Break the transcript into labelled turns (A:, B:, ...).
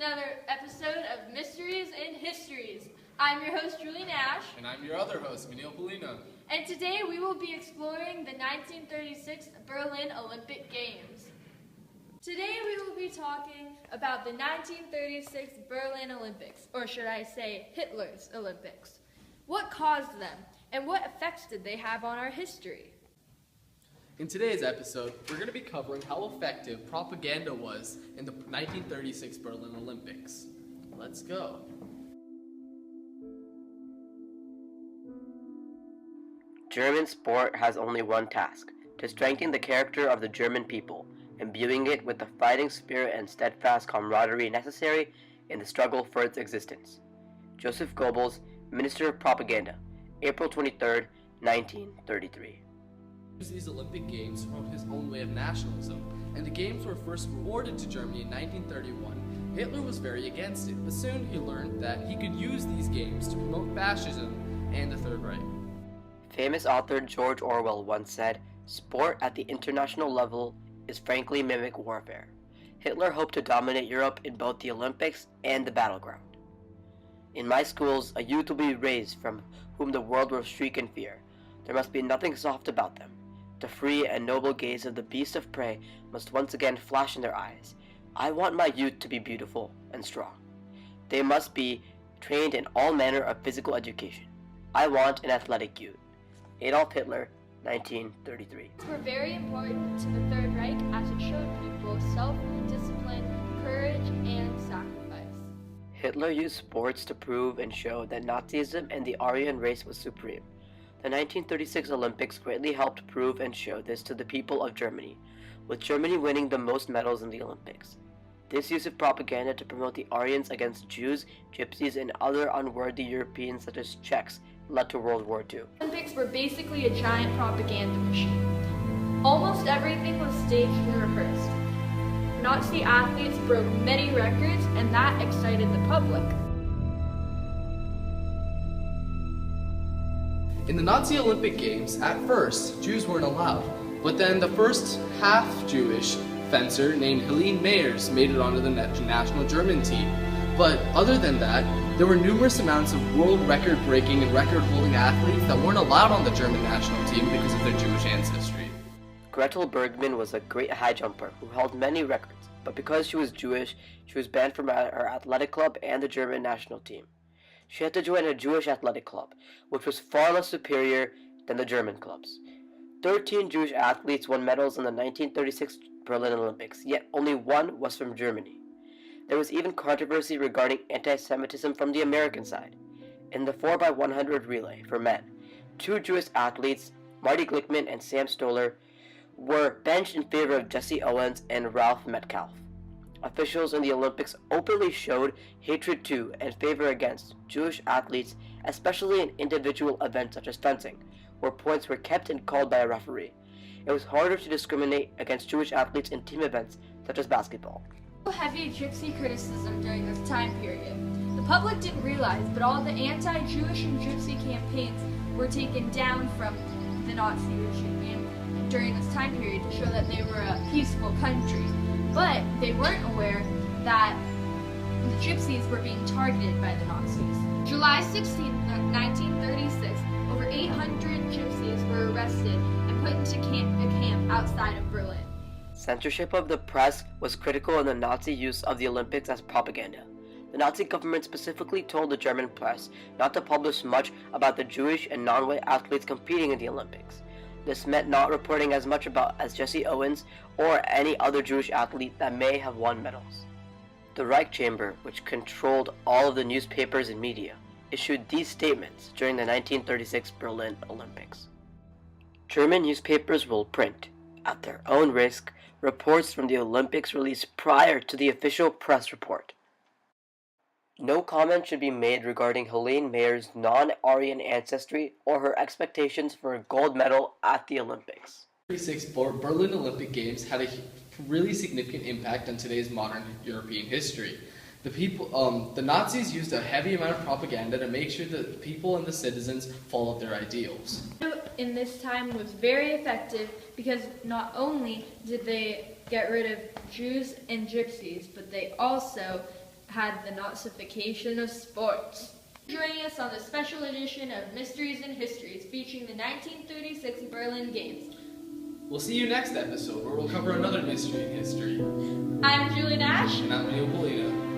A: another episode of Mysteries and Histories. I'm your host, Julie Nash.
B: And I'm your other host, Vineel.
A: And today we will be exploring the 1936 Berlin Olympic Games. Today we will be talking about the 1936 Berlin Olympics, or should I say Hitler's Olympics. What caused them, and what effects did they have on our history?
B: In today's episode, we're going to be covering how effective propaganda was in the 1936 Berlin Olympics. Let's go.
C: German sport has only one task: to strengthen the character of the German people, imbuing it with the fighting spirit and steadfast camaraderie necessary in the struggle for its existence. Joseph Goebbels, Minister of Propaganda, April 23, 1933.
B: These Olympic Games promote his own way of nationalism, and the Games were first awarded to Germany in 1931. Hitler was very against it, but soon he learned that he could use these games to promote fascism and the Third Reich.
C: Famous author George Orwell once said, "Sport at the international level is frankly mimic warfare." Hitler hoped to dominate Europe in both the Olympics and the battleground. In my schools, a youth will be raised from whom the world will shriek in fear. There must be nothing soft about them. The free and noble gaze of the beast of prey must once again flash in their eyes. I want my youth to be beautiful and strong. They must be trained in all manner of physical education. I want an athletic youth. Adolf Hitler, 1933.
A: Were very important to the Third Reich as it showed people self-discipline, courage, and sacrifice.
C: Hitler used sports to prove and show that Nazism and the Aryan race was supreme. The 1936 Olympics greatly helped prove and show this to the people of Germany, with Germany winning the most medals in the Olympics. This use of propaganda to promote the Aryans against Jews, Gypsies, and other unworthy Europeans such as Czechs led to World War II.
A: The Olympics were basically a giant propaganda machine. Almost everything was staged and rehearsed. Nazi athletes broke many records, and that excited the public.
B: In the Nazi Olympic Games, at first, Jews weren't allowed, but then the first half-Jewish fencer named Helene Mayers made it onto the national German team. But other than that, there were numerous amounts of world record-breaking and record-holding athletes that weren't allowed on the German national team because of their Jewish ancestry.
C: Gretel Bergmann was a great high jumper who held many records, but because she was Jewish, she was banned from her athletic club and the German national team. She had to join a Jewish athletic club, which was far less superior than the German clubs. 13 Jewish athletes won medals in the 1936 Berlin Olympics, yet only one was from Germany. There was even controversy regarding anti-Semitism from the American side. In the 4x100 relay for men, 2 Jewish athletes, Marty Glickman and Sam Stoller, were benched in favor of Jesse Owens and Ralph Metcalfe. Officials in the Olympics openly showed hatred to and favor against Jewish athletes, especially in individual events such as fencing, where points were kept and called by a referee. It was harder to discriminate against Jewish athletes in team events such as basketball.
A: Heavy Gypsy criticism during this time period. The public didn't realize, but all the anti-Jewish and Gypsy campaigns were taken down from the Nazi regime during this time period to show that they were a peaceful country. But they weren't aware that the Gypsies were being targeted by the Nazis. July 16, 1936, over 800 Gypsies were arrested and put into a camp outside of Berlin.
C: Censorship of the press was critical in the Nazi use of the Olympics as propaganda. The Nazi government specifically told the German press not to publish much about the Jewish and non-white athletes competing in the Olympics. This meant not reporting as much about as Jesse Owens or any other Jewish athlete that may have won medals. The Reich Chamber, which controlled all of the newspapers and media, issued these statements during the 1936 Berlin Olympics. German newspapers will print, at their own risk, reports from the Olympics released prior to the official press report. No comment should be made regarding Helene Mayer's non-Aryan ancestry or her expectations for a gold medal at the Olympics.
B: The 1936 Berlin Olympic Games had a really significant impact on today's modern European history. The Nazis used a heavy amount of propaganda to make sure that people and the citizens followed their ideals.
A: In this time was very effective because not only did they get rid of Jews and Gypsies, but they also had the Nazification of sports. Joining us on the special edition of Mysteries and Histories featuring the 1936 Berlin Games.
B: We'll see you next episode where we'll cover another mystery in history.
A: I'm Julie Nash.
B: And I'm Vineel.